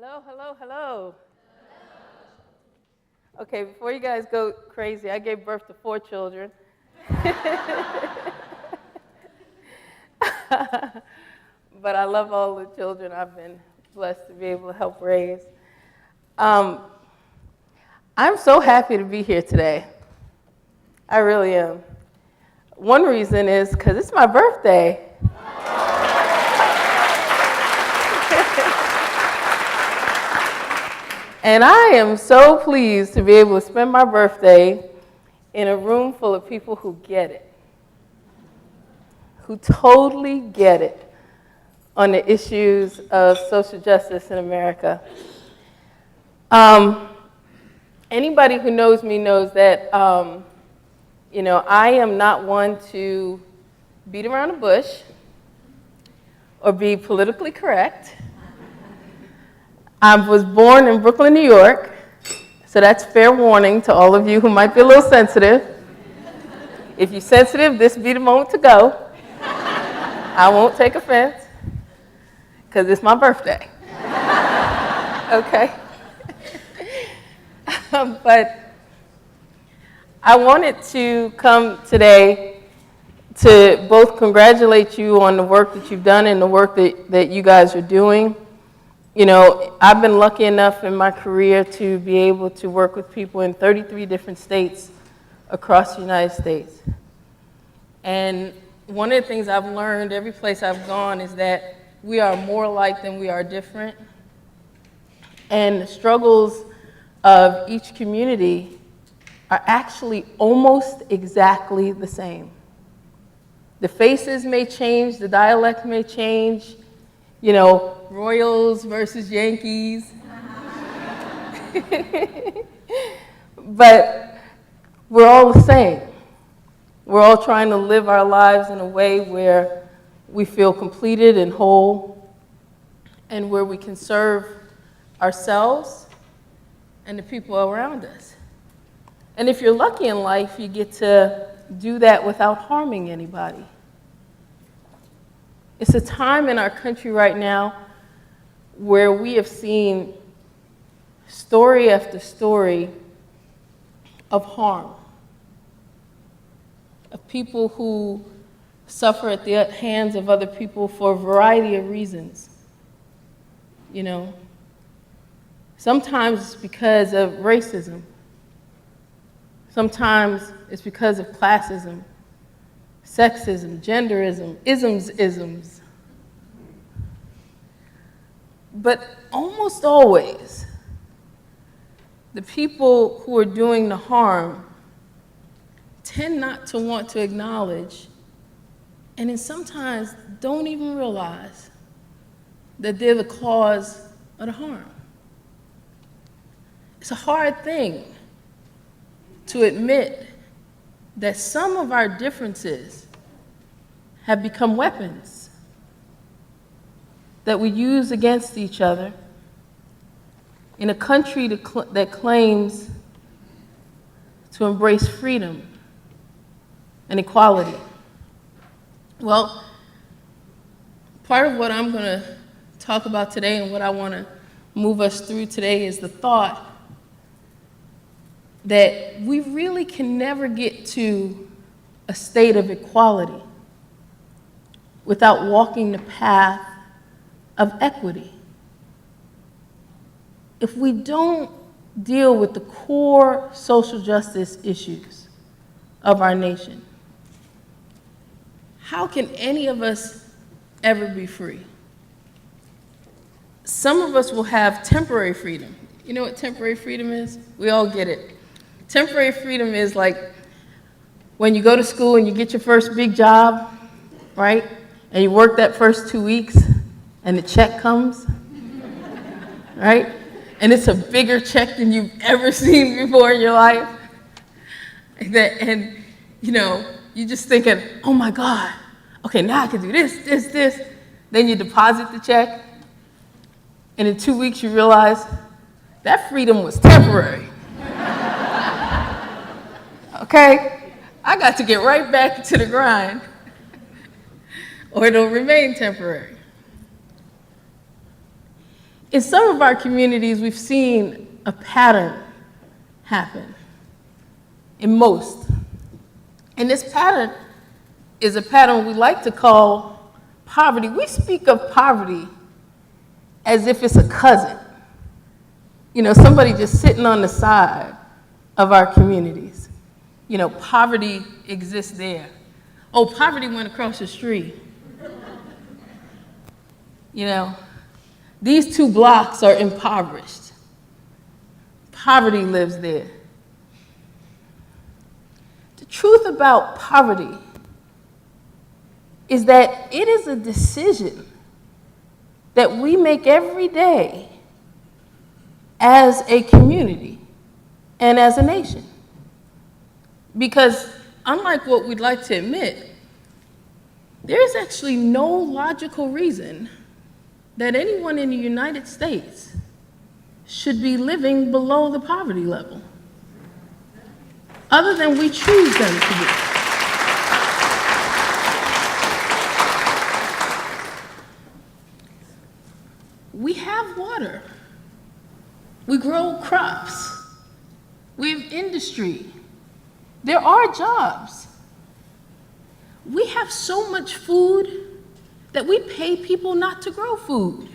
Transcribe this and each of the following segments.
Hello, hello, hello. Okay, before you guys go crazy, I gave birth to 4 children. But I love all the children I've been blessed to be able to help raise. Um, I'm so happy to be here today. I really am. One reason is because it's my birthday. And I am so pleased to be able to spend my birthday in a room full of people who get it, who totally get it on the issues of social justice in America. Anybody who knows me knows that, I am not one to beat around the bush or be politically correct. I was born in Brooklyn, New York, so that's fair warning to all of you who might be a little sensitive. If you're sensitive, this would be the moment to go. I won't take offense, because it's my birthday. Okay? But I wanted to come today to both congratulate you on the work that you've done and the work that you guys are doing. You know, I've been lucky enough in my career to be able to work with people in 33 different states across the United States. And one of the things I've learned every place I've gone is that we are more alike than we are different. And the struggles of each community are actually almost exactly the same. The faces may change, the dialect may change, Royals versus Yankees. But we're all the same. We're all trying to live our lives in a way where we feel completed and whole, and where we can serve ourselves and the people around us. And if you're lucky in life, you get to do that without harming anybody. It's a time in our country right now where we have seen story after story of harm, of people who suffer at the hands of other people for a variety of reasons. Sometimes it's because of racism. Sometimes it's because of classism, sexism, genderism, isms. But almost always, the people who are doing the harm tend not to want to acknowledge, and then sometimes don't even realize that they're the cause of the harm. It's a hard thing to admit that some of our differences have become weapons that we use against each other in a country that claims to embrace freedom and equality. Well, part of what I'm going to talk about today and what I want to move us through today is the thought that we really can never get to a state of equality without walking the path of equity. If we don't deal with the core social justice issues of our nation, how can any of us ever be free? Some of us will have temporary freedom. You know what temporary freedom is? We all get it. Temporary freedom is like when you go to school and you get your first big job, right? And you work that first 2 weeks and the check comes, right? And it's a bigger check than you've ever seen before in your life. And you're just thinking, oh my God, okay, now I can do this. Then you deposit the check, and in 2 weeks you realize that freedom was temporary. Okay, I got to get right back to the grind, or it'll remain temporary. In some of our communities, we've seen a pattern happen, in most. And this pattern is a pattern we like to call poverty. We speak of poverty as if it's a cousin. You know, somebody just sitting on the side of our communities. You know, poverty exists there. Oh, poverty went across the street. You know, these 2 blocks are impoverished. Poverty lives there. The truth about poverty is that it is a decision that we make every day as a community and as a nation. Because unlike what we'd like to admit, there is actually no logical reason that anyone in the United States should be living below the poverty level, other than we choose them to be. We have water. We grow crops. We have industry. There are jobs. We have so much food that we pay people not to grow food.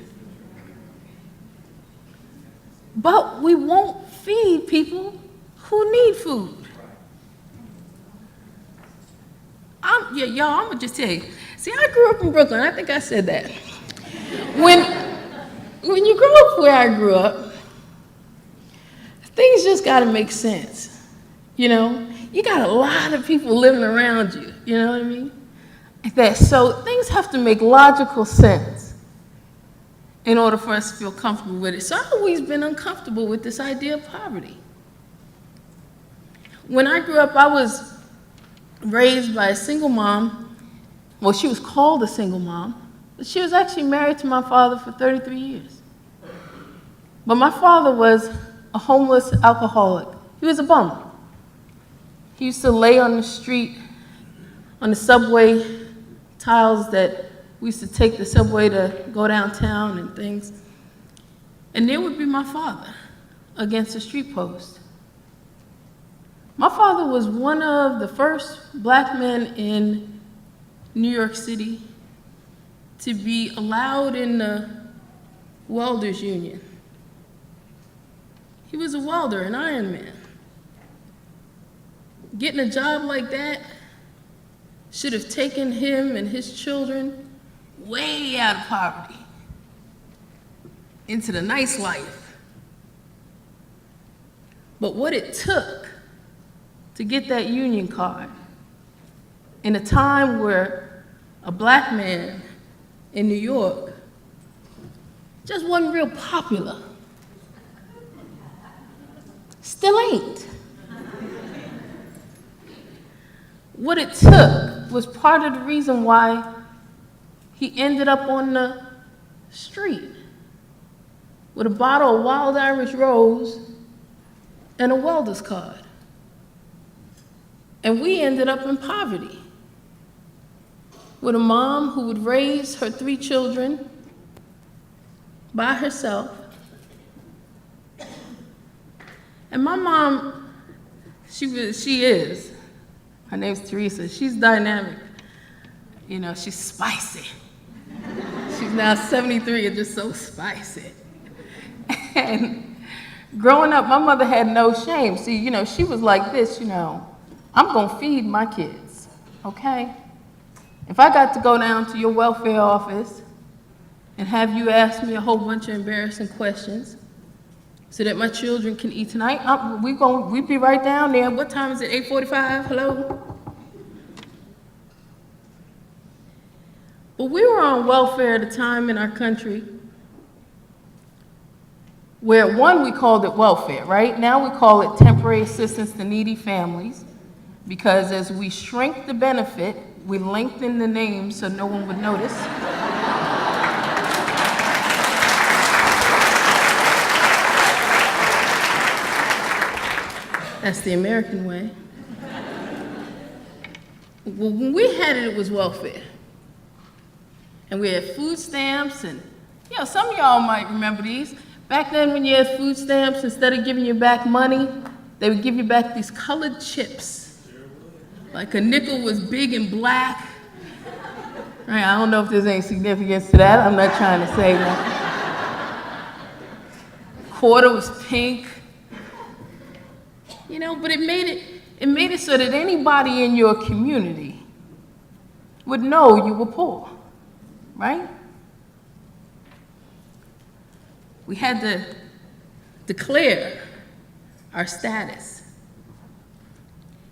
But we won't feed people who need food. I'm gonna just tell you. See, I grew up in Brooklyn. I think I said that. When you grow up where I grew up, things just gotta make sense. You know, you got a lot of people living around you. You know what I mean? So things have to make logical sense in order for us to feel comfortable with it. So I've always been uncomfortable with this idea of poverty. When I grew up, I was raised by a single mom. Well, she was called a single mom, but she was actually married to my father for 33 years. But my father was a homeless alcoholic. He was a bum. He used to lay on the street, on the subway tiles that we used to take the subway to go downtown and things. And there would be my father against a street post. My father was one of the first black men in New York City to be allowed in the welders union. He was a welder, an Iron Man. Getting a job like that should have taken him and his children way out of poverty into the nice life. But what it took to get that union card in a time where a black man in New York just wasn't real popular, still ain't. What it took was part of the reason why he ended up on the street with a bottle of Wild Irish Rose and a welder's card. And we ended up in poverty with a mom who would raise her 3 children by herself. And my mom, her name's Teresa. She's dynamic. You know, she's spicy. She's now 73 and just so spicy. And growing up, my mother had no shame. See, you know, she was like this, you know, I'm gonna feed my kids, okay? If I got to go down to your welfare office and have you ask me a whole bunch of embarrassing questions so that my children can eat tonight, we'd be right down there. What time is it, 8:45, hello? But we were on welfare at a time in our country where, one, we called it welfare, right? Now we call it temporary assistance to needy families, because as we shrink the benefit, we lengthen the name so no one would notice. That's the American way. Well, when we had it, it was welfare. And we had food stamps and You know, some of y'all might remember these. Back then when you had food stamps, instead of giving you back money, they would give you back these colored chips. Like a nickel was big and black. Right, I don't know if there's any significance to that. I'm not trying to say that. Quarter was pink. You know, but it made it so that anybody in your community would know you were poor, right? We had to declare our status.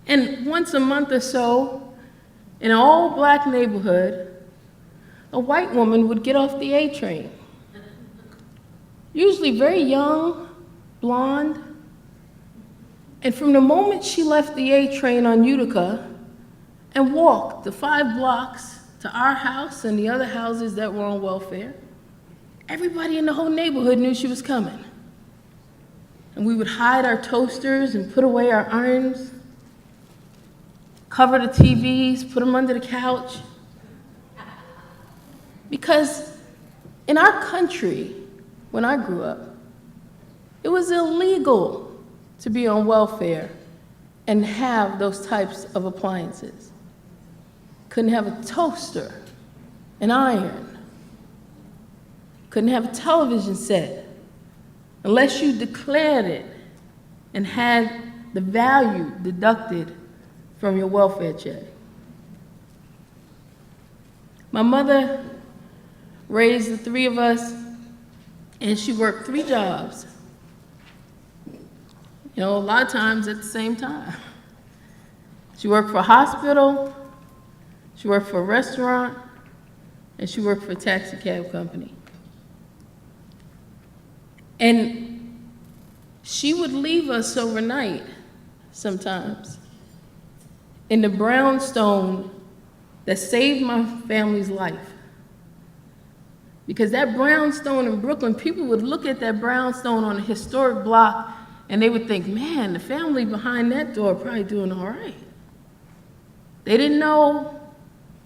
And once a month or so, in an all-black neighborhood, a white woman would get off the A train. Usually very young, blonde. And from the moment she left the A train on Utica and walked the 5 blocks to our house and the other houses that were on welfare, everybody in the whole neighborhood knew she was coming. And we would hide our toasters and put away our irons, cover the TVs, put them under the couch. Because in our country, when I grew up, it was illegal to be on welfare and have those types of appliances. Couldn't have a toaster, an iron. Couldn't have a television set unless you declared it and had the value deducted from your welfare check. My mother raised the 3 of us, and she worked 3 jobs. You know, a lot of times at the same time. She worked for a hospital, she worked for a restaurant, and she worked for a taxi cab company. And she would leave us overnight sometimes in the brownstone that saved my family's life. Because that brownstone in Brooklyn, people would look at that brownstone on a historic block and they would think, man, the family behind that door are probably doing all right. They didn't know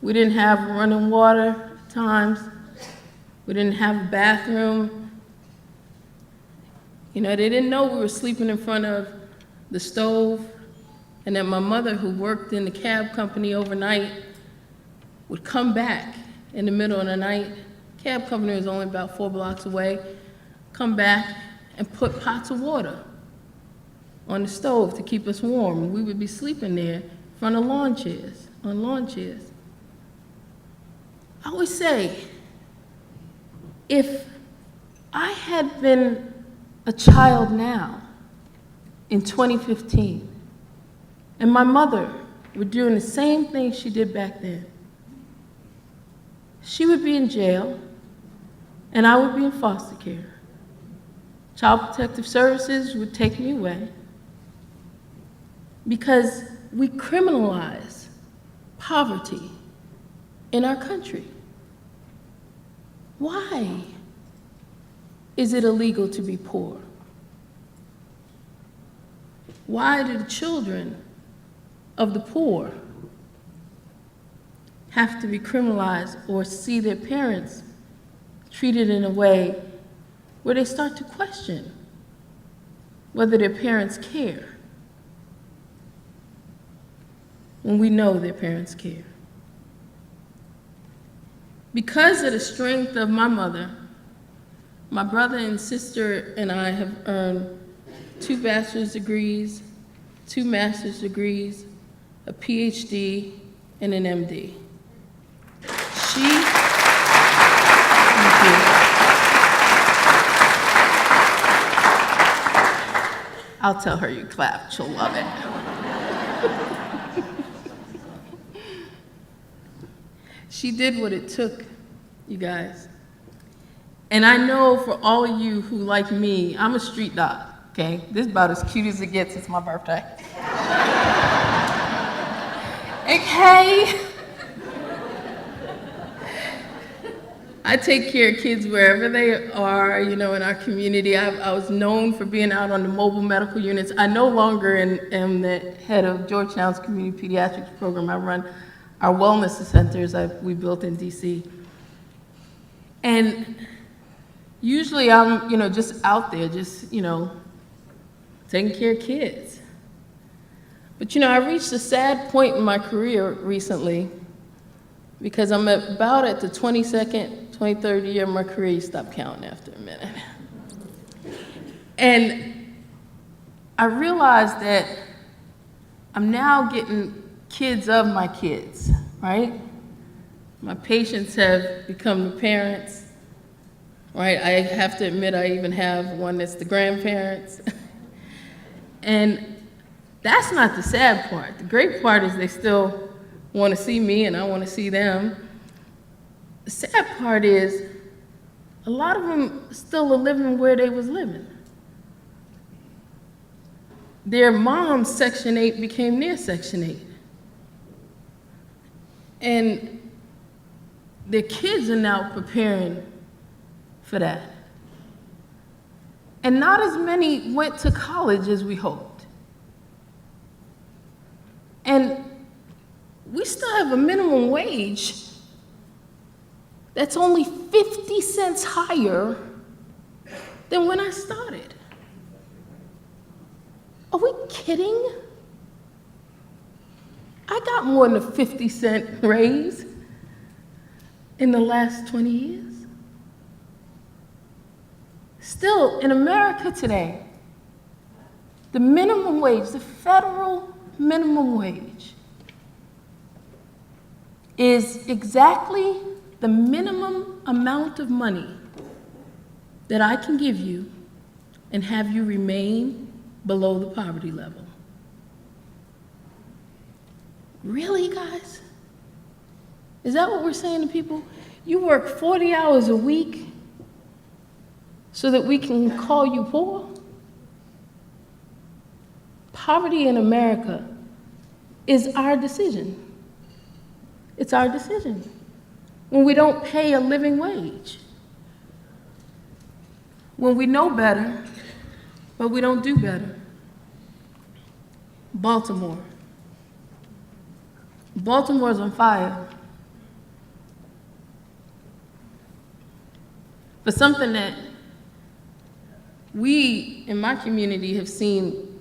we didn't have running water at times. We didn't have a bathroom. You know, they didn't know we were sleeping in front of the stove, and that my mother, who worked in the cab company overnight, would come back in the middle of the night. Cab company was only about 4 blocks away. Come back and put pots of water on the stove to keep us warm. And we would be sleeping there in front of lawn chairs, on lawn chairs. I always say, if I had been a child now, in 2015, and my mother were doing the same thing she did back then, she would be in jail, and I would be in foster care. Child Protective Services would take me away, because we criminalize poverty in our country. Why is it illegal to be poor? Why do the children of the poor have to be criminalized or see their parents treated in a way where they start to question whether their parents care, when we know their parents care? Because of the strength of my mother, my brother and sister and I have earned 2 bachelor's degrees, 2 master's degrees, a PhD, and an MD. Thank you. I'll tell her you clapped, she'll love it. She did what it took, you guys. And I know for all of you who, like me, I'm a street dog, okay? This is about as cute as it gets. It's my birthday. Okay? I take care of kids wherever they are, you know, in our community. I was known for being out on the mobile medical units. I no longer am the head of Georgetown's Community Pediatrics Program. I run our wellness centers we built in DC. And usually I'm, just out there, just, taking care of kids. But, I reached a sad point in my career recently because I'm about at the 22nd, 23rd year of my career. You stop counting after a minute. And I realized that I'm now getting kids of my kids, right? My patients have become the parents, right? I have to admit I even have one that's the grandparents. And that's not the sad part. The great part is they still want to see me and I want to see them. The sad part is a lot of them still are living where they was living. Their mom's Section 8 became their Section 8. And their kids are now preparing for that. And not as many went to college as we hoped. And we still have a minimum wage that's only 50 cents higher than when I started. Are we kidding? I got more than a 50-cent raise in the last 20 years. Still, in America today, the minimum wage, the federal minimum wage, is exactly the minimum amount of money that I can give you and have you remain below the poverty level. Really, guys? Is that what we're saying to people? You work 40 hours a week so that we can call you poor? Poverty in America is our decision. It's our decision when we don't pay a living wage, when we know better, but we don't do better. Baltimore. Baltimore's on fire for something that we in my community have seen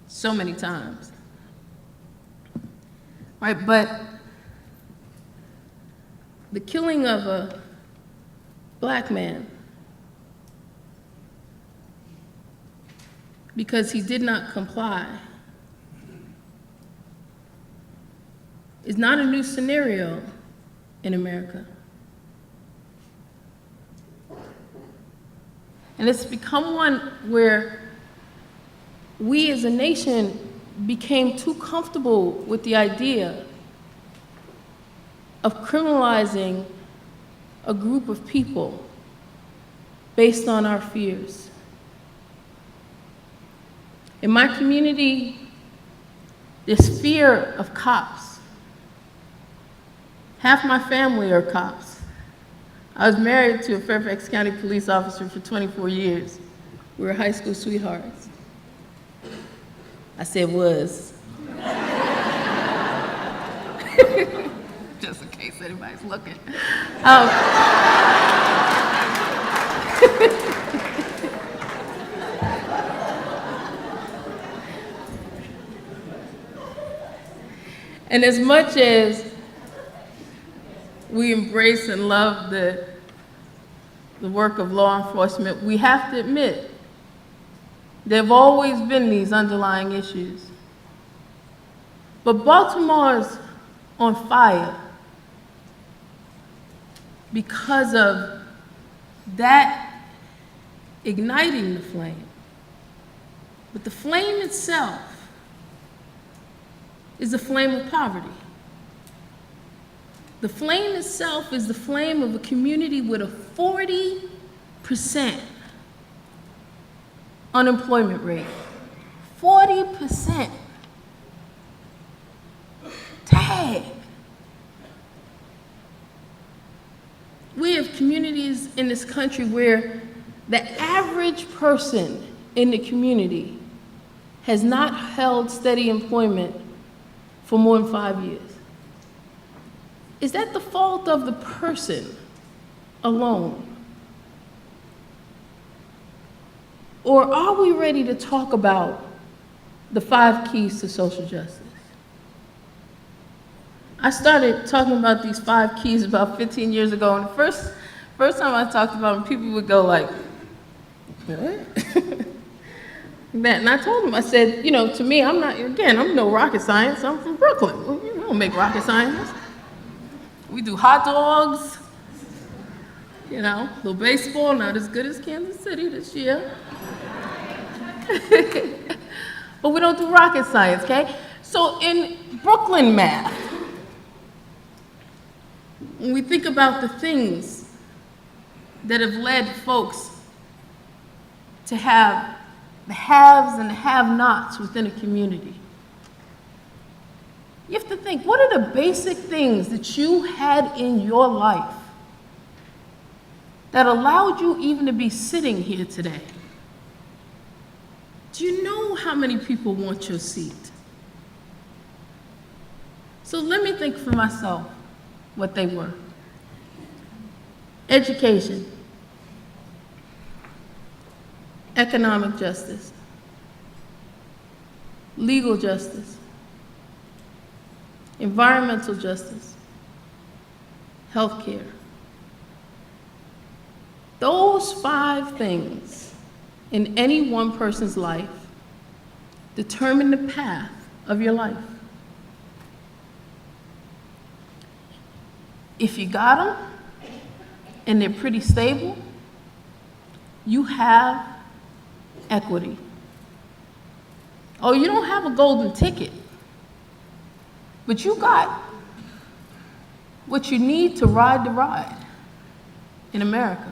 so many times, right? But the killing of a black man because he did not comply is not a new scenario in America. And it's become one where we as a nation became too comfortable with the idea of criminalizing a group of people based on our fears. In my community, there's fear of cops. Half my family are cops. I was married to a Fairfax County police officer for 24 years. We were high school sweethearts. I said was. Just in case anybody's looking. And as much as we embrace and love the work of law enforcement, we have to admit there have always been these underlying issues. But Baltimore's on fire because of that igniting the flame. But the flame itself is the flame of poverty. The flame itself is the flame of a community with a 40% unemployment rate. 40%. Dang. We have communities in this country where the average person in the community has not held steady employment for more than 5 years. Is that the fault of the person alone? Or are we ready to talk about the 5 keys to social justice? I started talking about these 5 keys about 15 years ago, and the first time I talked about them, people would go like, what? And I told them, I said, to me, I'm no rocket science. I'm from Brooklyn. We don't make rocket science. We do hot dogs, little baseball, not as good as Kansas City this year. But we don't do rocket science, okay? So in Brooklyn math, when we think about the things that have led folks to have the haves and the have-nots within a community, you have to think, what are the basic things that you had in your life that allowed you even to be sitting here today? Do you know how many people want your seat? So let me think for myself what they were. Education, economic justice, legal justice, environmental justice, healthcare. Those 5 things in any one person's life determine the path of your life. If you got them and they're pretty stable, you have equity. Oh, you don't have a golden ticket, but you got what you need to ride the ride in America.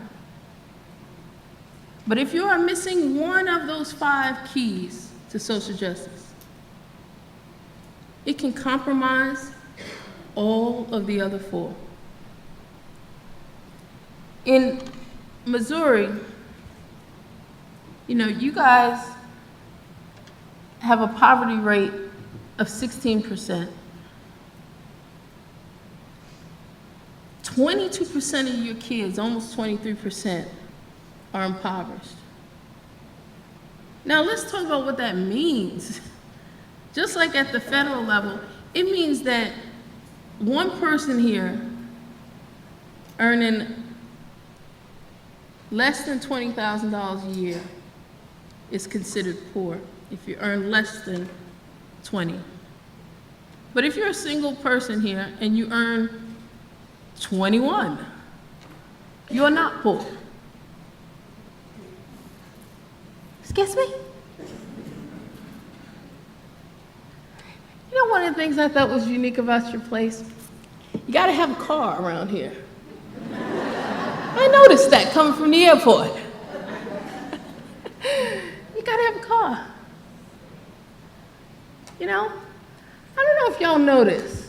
But if you are missing one of those 5 keys to social justice, it can compromise all of the other 4. In Missouri, you guys have a poverty rate of 16%. 22% of your kids, almost 23%, are impoverished. Now let's talk about what that means. Just like at the federal level, it means that one person here earning less than $20,000 a year is considered poor if you earn less than 20. But if you're a single person here and you earn 21, you're not poor. Excuse me? One of the things I thought was unique about your place, you gotta have a car around here. I noticed that coming from the airport. You gotta have a car. I don't know if y'all know this,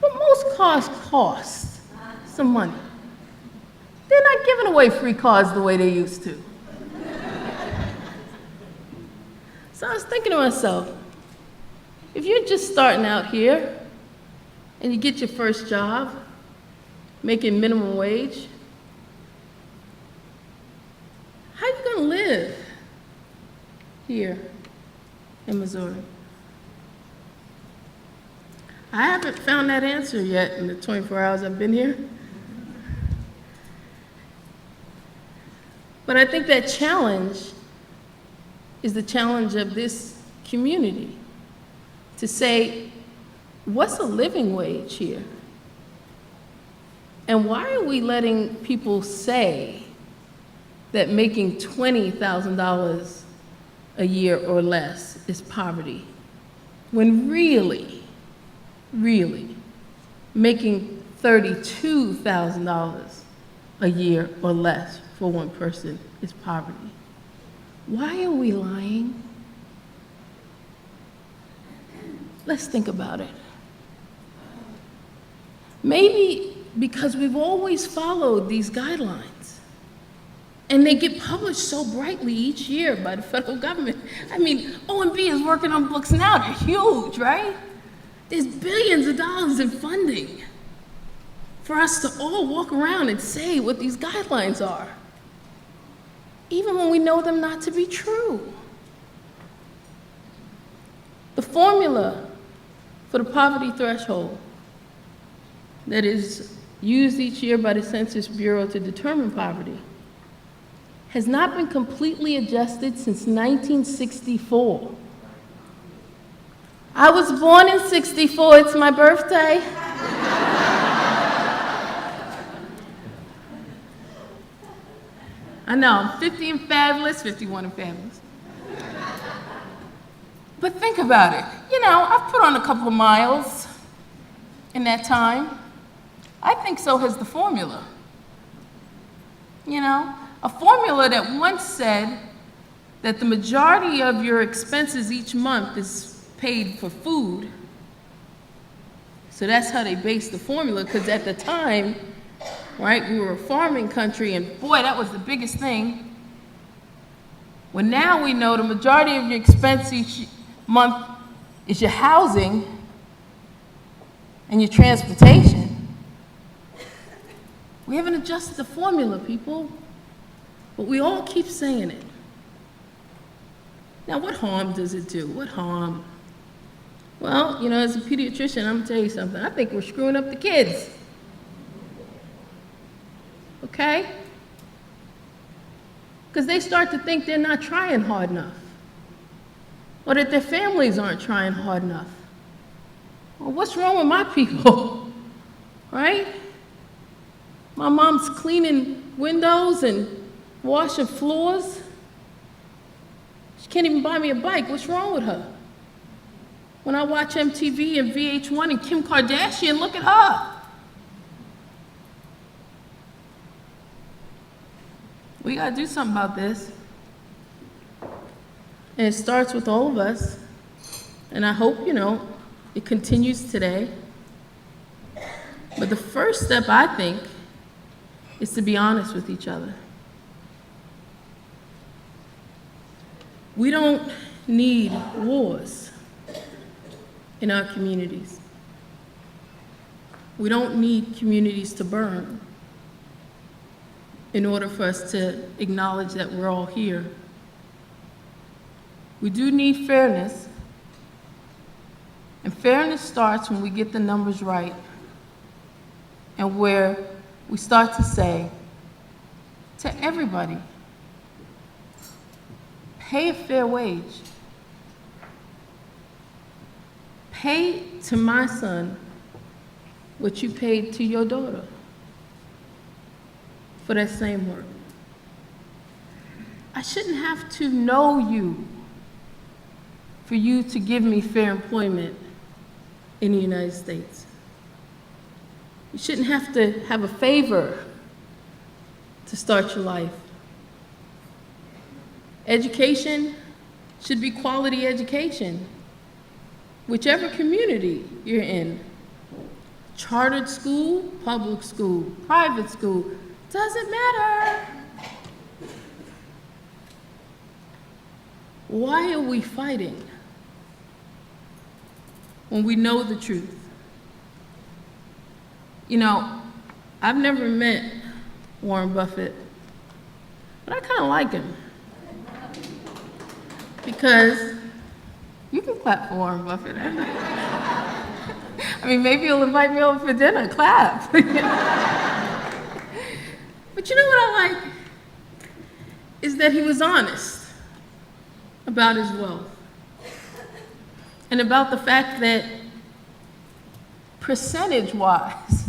but most cars cost some money. They're not giving away free cars the way they used to. So I was thinking to myself, if you're just starting out here and you get your first job, making minimum wage, how are you going to live here in Missouri? I haven't found that answer yet in the 24 hours I've been here. But I think that challenge is the challenge of this community, to say, what's a living wage here? And why are we letting people say that making $20,000 a year or less is poverty, when really making $32,000 a year or less for one person is poverty? Why are we lying? Let's think about it. Maybe because we've always followed these guidelines, and they get published so brightly each year by the federal government. I mean, OMB is working on books now. They're huge, right? There's billions of dollars in funding for us to all walk around and say what these guidelines are. even when we know them not to be true. The formula for the poverty threshold that is used each year by the Census Bureau to determine poverty has not been completely adjusted since 1964. I was born in '64, it's my birthday. I know, I'm 50 and fabulous, 51 and fabulous. But think about it. You know, I've put on a couple of miles in that time. I think so has the formula. You know, a formula that once said that the majority of your expenses each month is paid for food. So that's how they based the formula, because at the time, right, we were a farming country, and boy, that was the biggest thing. Well, now we know the majority of your expense each month is your housing and your transportation. We haven't adjusted the formula, people, but we all keep saying it. Now, what harm does it do? What harm? Well, you know, as a pediatrician, I'm gonna tell you something. I think we're screwing up the kids. Okay? Because they start to think they're not trying hard enough, or that their families aren't trying hard enough. Well, what's wrong with my people? Right? My mom's cleaning windows and washing floors. She can't even buy me a bike. What's wrong with her? When I watch MTV and VH1 and Kim Kardashian, look at her. We gotta do something about this. And it starts with all of us. And I hope, you know, it continues today. But the first step, I think, is to be honest with each other. We don't need wars in our communities. We don't need communities to burn in order for us to acknowledge that we're all here. We do need fairness, and fairness starts when we get the numbers right and where we start to say to everybody, pay a fair wage. Pay to my son what you paid to your daughter for that same work. I shouldn't have to know you for you to give me fair employment in the United States. You shouldn't have to have a favor to start your life. Education should be quality education, whichever community you're in. Chartered school, public school, private school, doesn't matter. Why are we fighting when we know the truth? You know, I've never met Warren Buffett, but I kind of like him. Because you can clap for Warren Buffett. I mean, maybe he'll invite me over for dinner, clap. But you know what I like? Is that he was honest about his wealth. And about the fact that percentage-wise,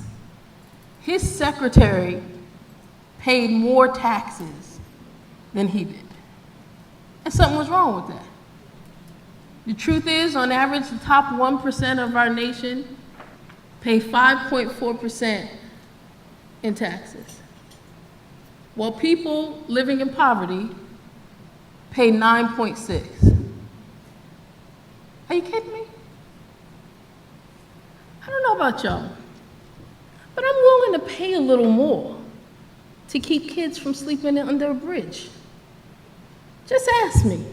his secretary paid more taxes than he did. And something was wrong with that. The truth is, on average, the top 1% of our nation pay 5.4% in taxes, while people living in poverty pay 9.6%. Are you kidding me? I don't know about y'all, but I'm willing to pay a little more to keep kids from sleeping under a bridge. Just ask me.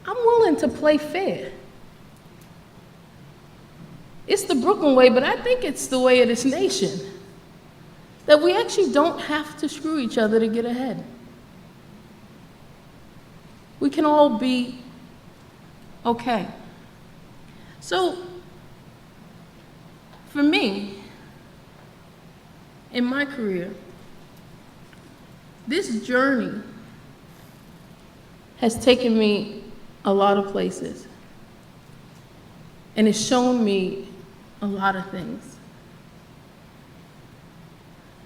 I'm willing to play fair. It's the Brooklyn way, but I think it's the way of this nation. that we actually don't have to screw each other to get ahead. We can all be okay. So, for me, in my career, this journey has taken me a lot of places, and it's shown me a lot of things.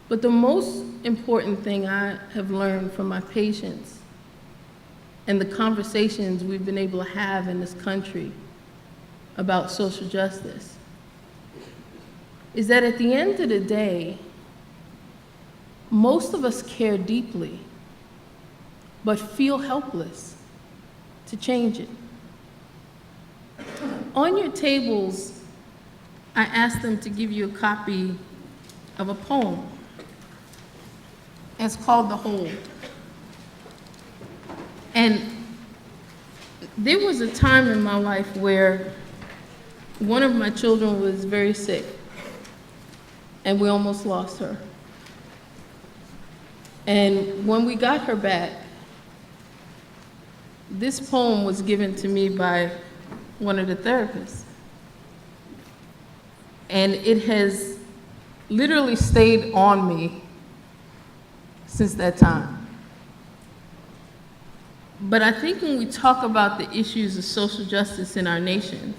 But the most important thing I have learned from my patients and the conversations we've been able to have in this country about social justice is that at the end of the day, most of us care deeply, but feel helpless to change it. On your tables, I asked them to give you a copy of a poem. It's called The Hold. And there was a time in my life where one of my children was very sick, and we almost lost her. And when we got her back, this poem was given to me by one of the therapists. And it has literally stayed on me since that time. But I think when we talk about the issues of social justice in our nation,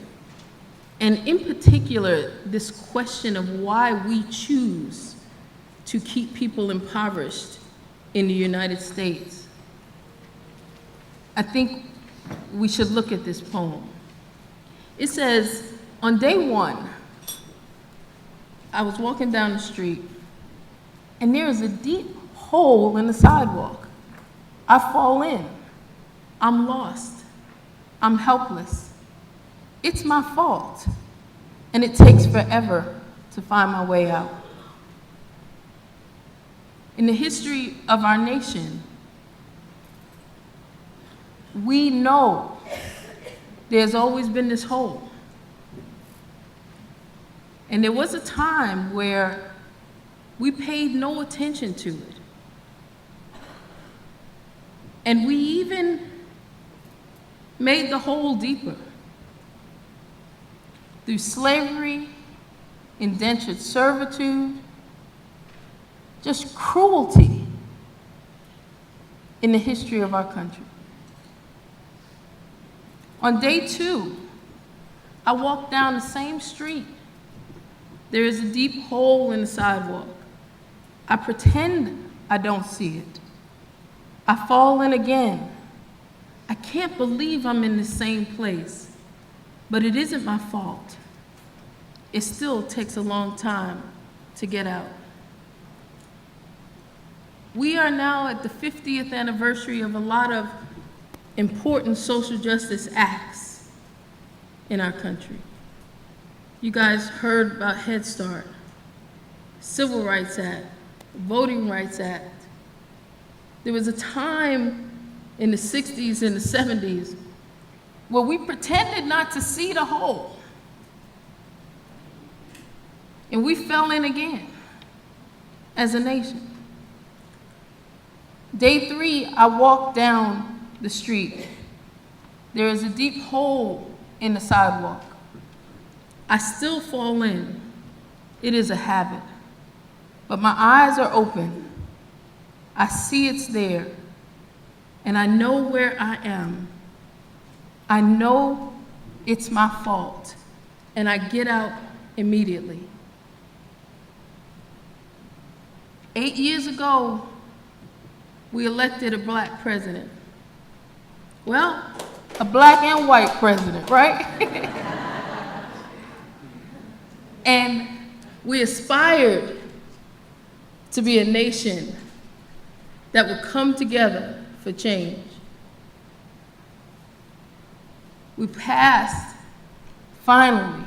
and in particular, this question of why we choose to keep people impoverished in the United States, I think we should look at this poem. It says, on day one, I was walking down the street, and there is a deep hole in the sidewalk. I fall in. I'm lost. I'm helpless. It's my fault, and it takes forever to find my way out. In the history of our nation, we know there's always been this hole. And there was a time where we paid no attention to it. And we even made the hole deeper through slavery, indentured servitude, just cruelty in the history of our country. On day two, I walked down the same street. There is a deep hole in the sidewalk. I pretend I don't see it. I fall in again. I can't believe I'm in the same place, but it isn't my fault. It still takes a long time to get out. We are now at the 50th anniversary of a lot of important social justice acts in our country. You guys heard about Head Start, Civil Rights Act, Voting Rights Act. There was a time in the 60s and the 70s where we pretended not to see the hole. And we fell in again as a nation. Day three, I walked down the street. There is a deep hole in the sidewalk. I still fall in. It is a habit. But my eyes are open. I see it's there. And I know where I am. I know it's my fault. And I get out immediately. 8 years ago, we elected a black president. Well, a black and white president, right? And we aspired to be a nation that would come together for change. We passed, finally,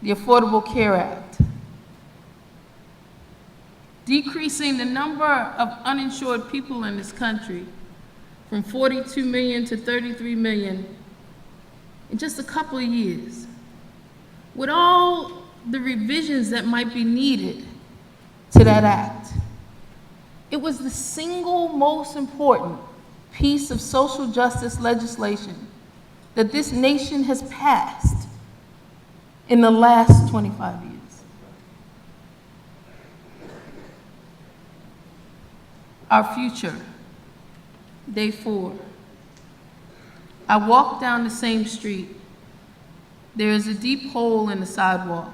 the Affordable Care Act, decreasing the number of uninsured people in this country from 42 million to 33 million in just a couple of years. With all the revisions that might be needed to that act. It was the single most important piece of social justice legislation that this nation has passed in the last 25 years. Our future, day 4. I walk down the same street. There is a deep hole in the sidewalk.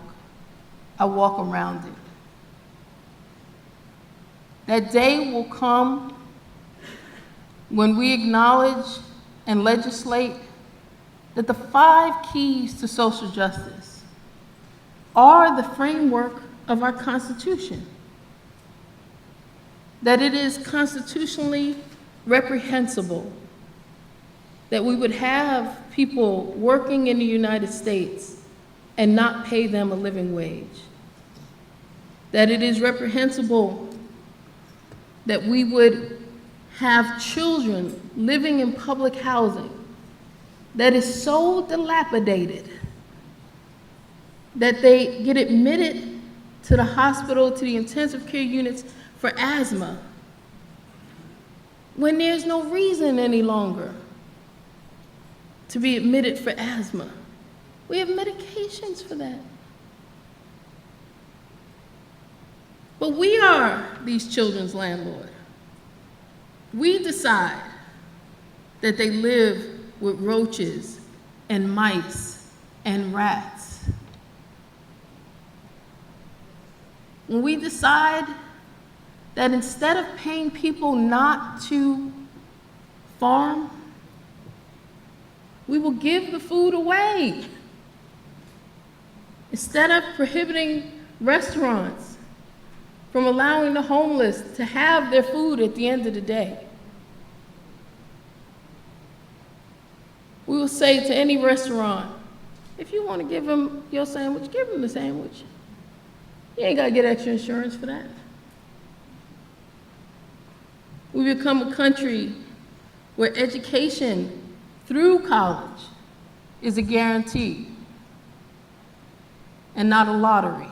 I walk around it. That day will come when we acknowledge and legislate that the 5 keys to social justice are the framework of our Constitution. That it is constitutionally reprehensible that we would have people working in the United States and not pay them a living wage. That it is reprehensible that we would have children living in public housing that is so dilapidated that they get admitted to the hospital, to the intensive care units for asthma, when there's no reason any longer to be admitted for asthma. We have medications for that. But we are these children's landlord. We decide that they live with roaches and mice and rats. When we decide that instead of paying people not to farm, we will give the food away. Instead of prohibiting restaurants from allowing the homeless to have their food at the end of the day, we will say to any restaurant, if you want to give them your sandwich, give them the sandwich. You ain't got to get extra insurance for that. We become a country where education through college is a guarantee and not a lottery.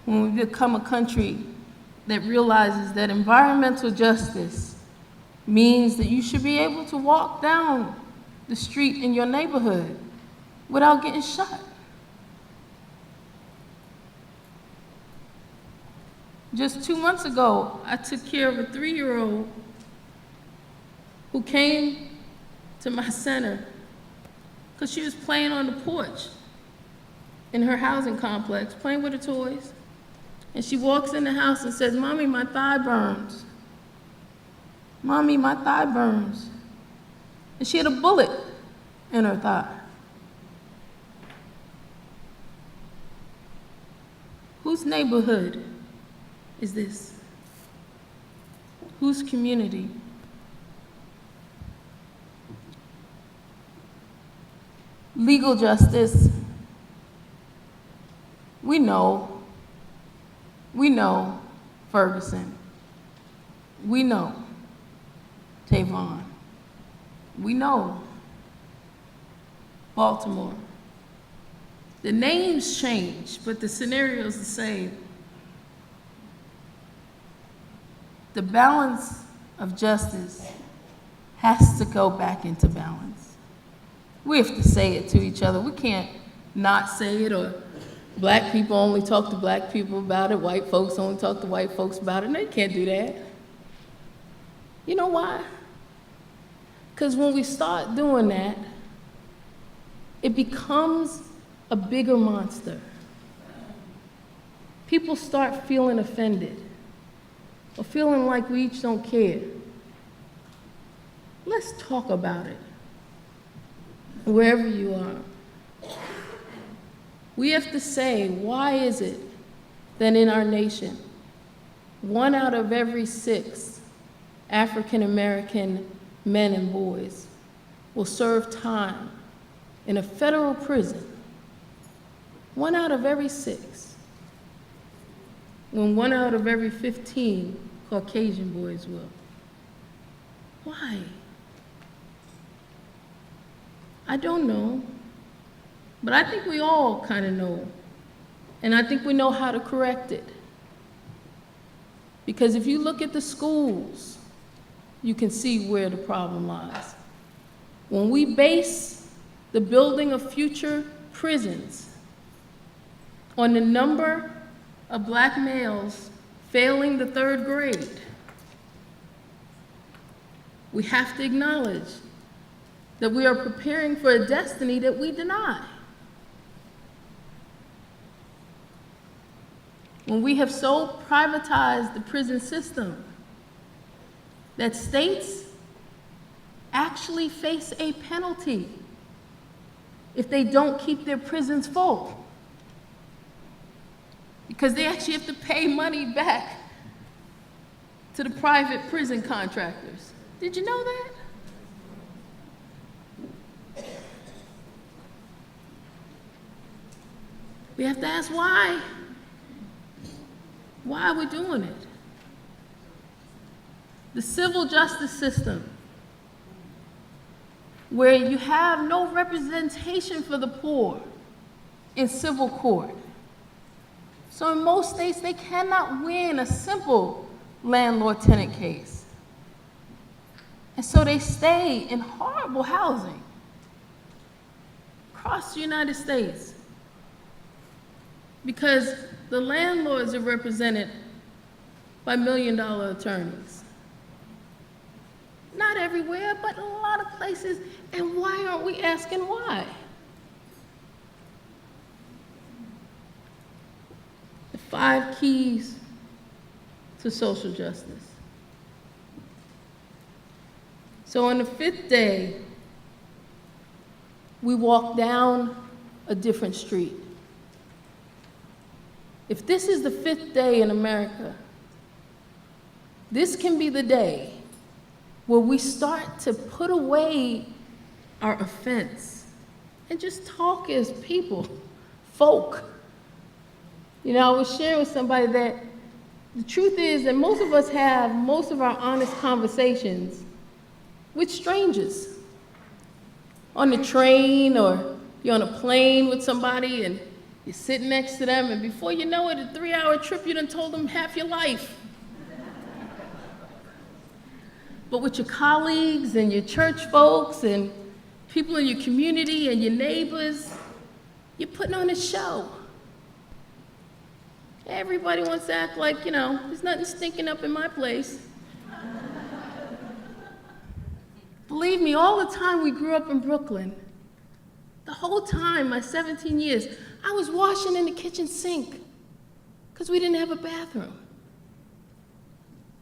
When we become a country that realizes that environmental justice means that you should be able to walk down the street in your neighborhood without getting shot. Just 2 months ago, I took care of a 3-year-old who came to my center because she was playing on the porch in her housing complex, playing with her toys. And she walks in the house and says, "Mommy, my thigh burns. Mommy, my thigh burns." And she had a bullet in her thigh. Whose neighborhood is this? Whose community? Legal justice. We know Ferguson. We know Tavon. We know Baltimore. The names change, but the scenario is the same. The balance of justice has to go back into balance. We have to say it to each other. We can't not say it, or black people only talk to black people about it, white folks only talk to white folks about it. No, you can't do that. You know why? Because when we start doing that, it becomes a bigger monster. People start feeling offended or feeling like we each don't care. Let's talk about it, wherever you are. We have to say, why is it that in our nation, 1 out of every 6 African American men and boys will serve time in a federal prison? 1 out of every 6, when 1 out of every 15 Caucasian boys will. Why? I don't know, but I think we all kind of know And I think we know how to correct it. Because if you look at the schools, you can see where the problem lies. When we base the building of future prisons on the number of black males failing the 3rd grade, we have to acknowledge that we are preparing for a destiny that we deny. When we have so privatized the prison system that states actually face a penalty if they don't keep their prisons full, because they actually have to pay money back to the private prison contractors. Did you know that? We have to ask why. Why are we doing it? The civil justice system, where you have no representation for the poor in civil court. So in most states, they cannot win a simple landlord-tenant case. And so they stay in horrible housing across the United States because the landlords are represented by million-dollar attorneys. Not everywhere, but in a lot of places. And why aren't we asking why? The 5 keys to social justice. So on the 5th day, we walk down a different street. If this is the 5th day in America, this can be the day where we start to put away our offense and just talk as people, folk. You know, I was sharing with somebody that the truth is that most of us have most of our honest conversations with strangers. On the train, or you're on a plane with somebody and you're sitting next to them, and before you know it, a 3-hour trip, you done told them half your life. But with your colleagues and your church folks and people in your community and your neighbors, you're putting on a show. Everybody wants to act like, you know, there's nothing stinking up in my place. Believe me, all the time we grew up in Brooklyn, the whole time, my 17 years, I was washing in the kitchen sink because we didn't have a bathroom.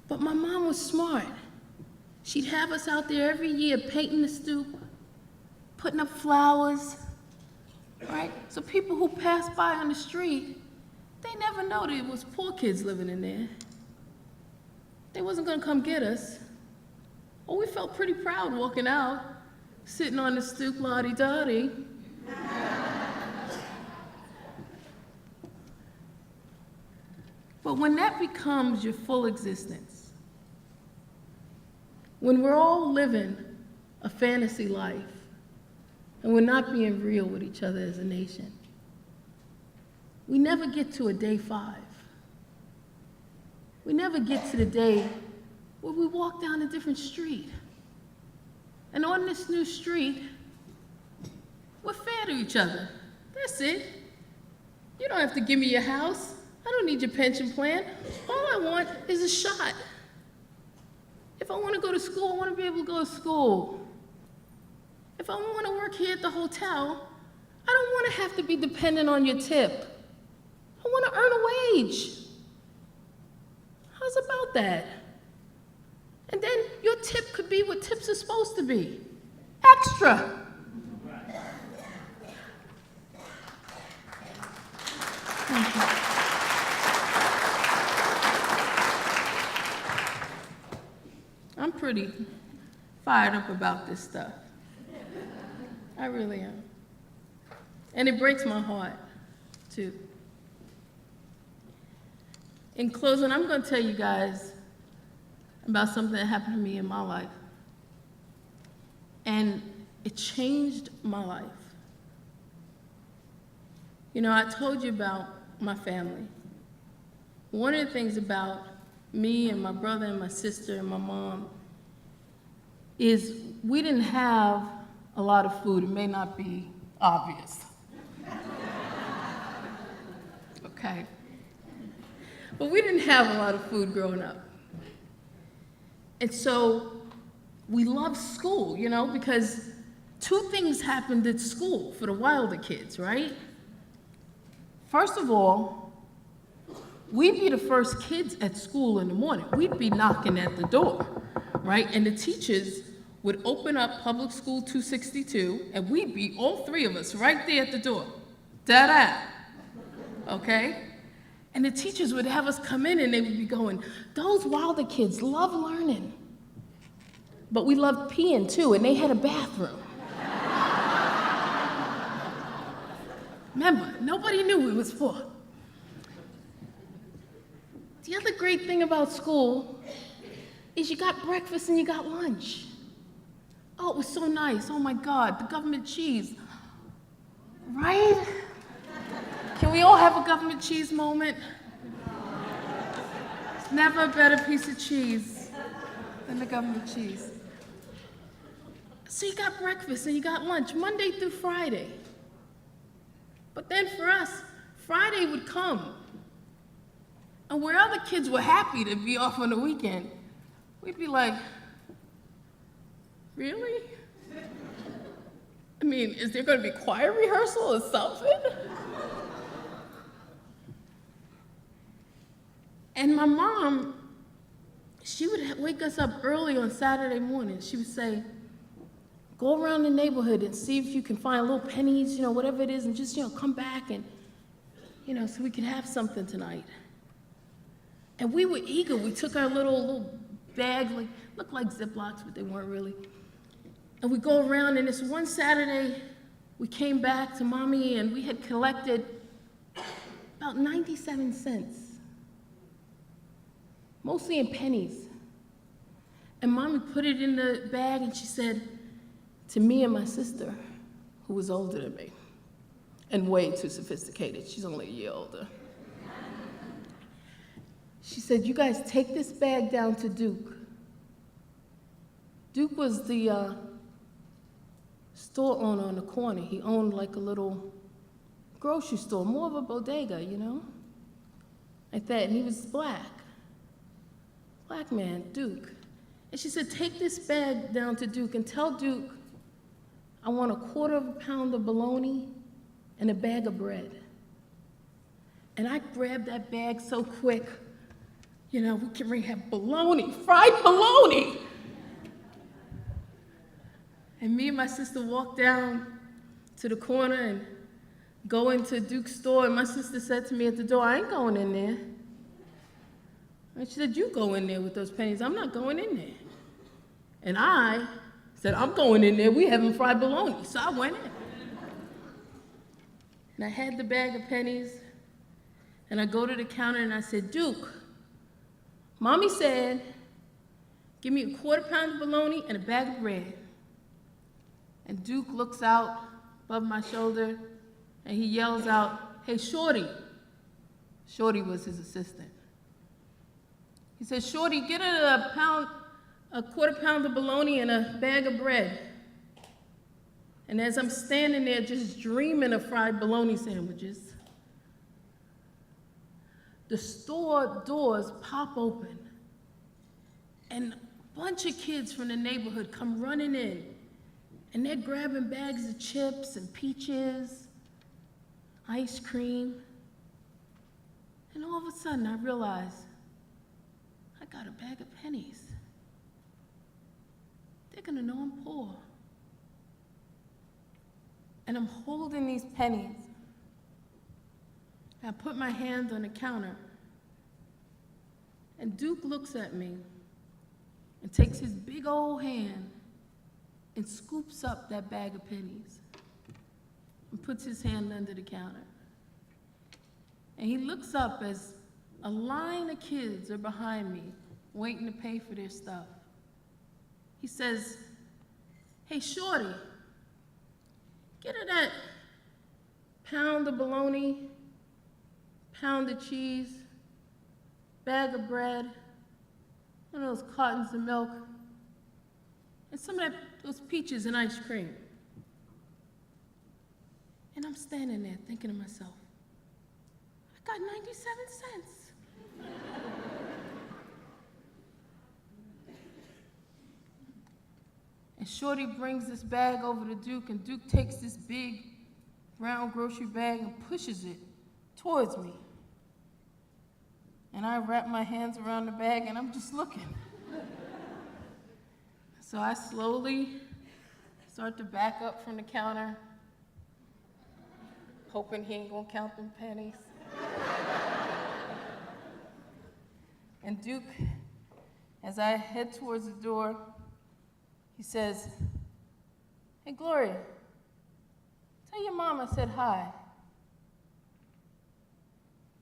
But my mom was smart. She'd have us out there every year painting the stoop, putting up flowers, right? So people who pass by on the street, they never know that it was poor kids living in there. They wasn't gonna come get us. Oh, we felt pretty proud walking out, sitting on the stoop, la-di-da-di. But when that becomes your full existence, when we're all living a fantasy life and we're not being real with each other as a nation, we never get to a day 5. We never get to the day where we walk down a different street. And on this new street, we're fair to each other. That's it. You don't have to give me your house. I don't need your pension plan. All I want is a shot. If I want to go to school, I want to be able to go to school. If I want to work here at the hotel, I don't want to have to be dependent on your tip. I want to earn a wage. How's about that? And then your tip could be what tips are supposed to be. Extra. Thank you. I'm pretty fired up about this stuff. I really am. And it breaks my heart, too. In closing, I'm going to tell you guys about something that happened to me in my life. And it changed my life. You know, I told you about my family. One of the things about me and my brother and my sister and my mom is we didn't have a lot of food. It may not be obvious. Okay. But we didn't have a lot of food growing up. And so we loved school, you know, because two things happened at school for the Wilder kids, right? First of all, we'd be the first kids at school in the morning. We'd be knocking at the door, right? And the teachers would open up Public School 262, and we'd be, all three of us, right there at the door. Da-da. Okay? And the teachers would have us come in, and they would be going, those Wilder kids love learning. But we loved peeing, too, and they had a bathroom. Remember, nobody knew it was for. The other great thing about school is you got breakfast and you got lunch. Oh, it was so nice. Oh my God, the government cheese. Right? Can we all have a government cheese moment? There's never a better piece of cheese than the government cheese. So you got breakfast and you got lunch, Monday through Friday. But then for us, Friday would come. And where other kids were happy to be off on the weekend, we'd be like, really? I mean, is there going to be choir rehearsal or something? And my mom, she would wake us up early on Saturday morning. She would say, go around the neighborhood and see if you can find little pennies, you know, whatever it is, and just, you know, come back and, you know, so we could have something tonight. And we were eager. We took our little bags, like, looked like Ziplocs, but they weren't really. And we go around, and this one Saturday, we came back to Mommy, and we had collected about 97 cents, mostly in pennies. And Mommy put it in the bag, and she said, to me and my sister, who was older than me, and way too sophisticated. She's only a year older. She said, you guys take this bag down to Duke. Duke was the store owner on the corner. He owned like a little grocery store, more of a bodega, you know? Like that, and he was black man, Duke. And she said, take this bag down to Duke and tell Duke I want a 1/4 pound of bologna and a bag of bread. And I grabbed that bag so quick, you know, we can have bologna, fried bologna. And me and my sister walked down to the corner and go into Duke's store, and my sister said to me at the door, I ain't going in there. And she said, you go in there with those pennies, I'm not going in there. And I said, I'm going in there, we having fried bologna. So I went in. And I had the bag of pennies, and I go to the counter and I said, Duke, Mommy said, give me a 1/4 pound of bologna and a bag of bread. And Duke looks out above my shoulder and he yells out, hey, Shorty. Shorty was his assistant. He said, Shorty, get a 1/4 pound of bologna and a bag of bread. And as I'm standing there just dreaming of fried bologna sandwiches, the store doors pop open and a bunch of kids from the neighborhood come running in, and they're grabbing bags of chips and peaches, ice cream. And all of a sudden I realized I got a bag of pennies. They're gonna know I'm poor. And I'm holding these pennies. I put my hand on the counter, and Duke looks at me and takes his big old hand and scoops up that bag of pennies and puts his hand under the counter. And he looks up as a line of kids are behind me waiting to pay for their stuff. He says, hey, Shorty, get her that pound of bologna, pounded cheese, bag of bread, one of those cartons of milk, and some of those peaches and ice cream. And I'm standing there thinking to myself, I got 97 cents. And Shorty brings this bag over to Duke, and Duke takes this big brown grocery bag and pushes it towards me. And I wrap my hands around the bag and I'm just looking. So I slowly start to back up from the counter, hoping he ain't gonna count them pennies. And Duke, as I head towards the door, he says, "Hey, Gloria, tell your mom I said hi.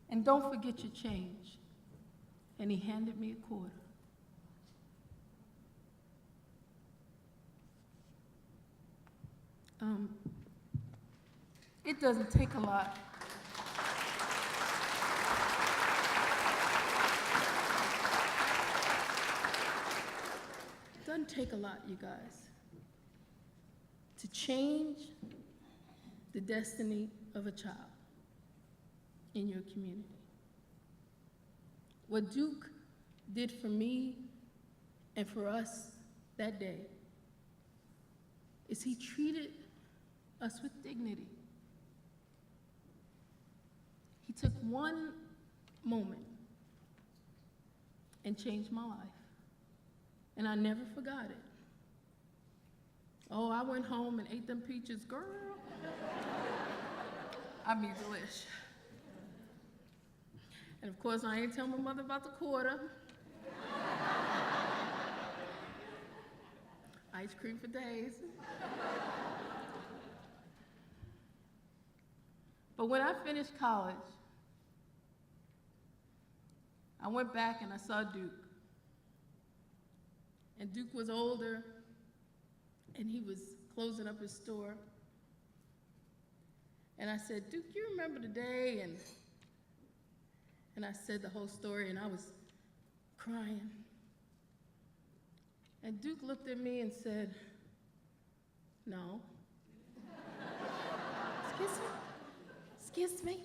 And don't forget your change." And he handed me a quarter. It doesn't take a lot. It doesn't take a lot, you guys, to change the destiny of a child in your community. What Duke did for me and for us that day is he treated us with dignity. He took one moment and changed my life, and I never forgot it. Oh, I went home and ate them peaches, girl. I mean, delish. And of course, I ain't tell my mother about the quarter. Ice cream for days. But when I finished college, I went back and I saw Duke. And Duke was older, and he was closing up his store. And I said, "Duke, you remember the day?" And I said the whole story, and I was crying. And Duke looked at me and said, "No." Excuse me? Excuse me?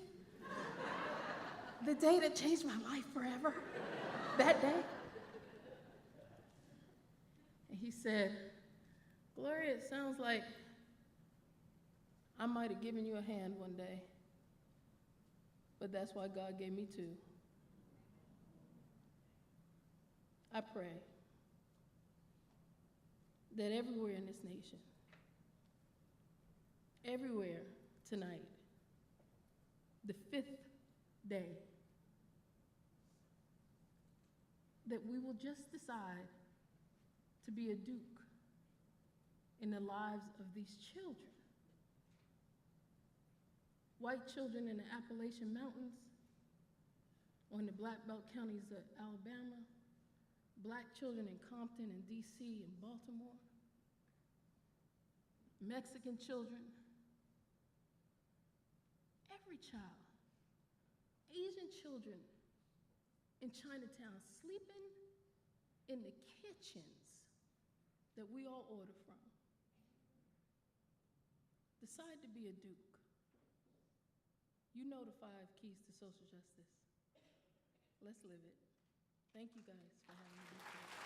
The day that changed my life forever? That day? And he said, "Gloria, it sounds like I might have given you a hand one day, but that's why God gave me two." I pray that everywhere in this nation, everywhere tonight, the fifth day, that we will just decide to be a Duke in the lives of these children. White children in the Appalachian Mountains, or in the Black Belt counties of Alabama, Black children in Compton and DC and Baltimore, Mexican children, every child, Asian children in Chinatown sleeping in the kitchens that we all order from. Decide to be a Duke. You know the 5 keys to social justice. Let's live it. Thank you guys for having me.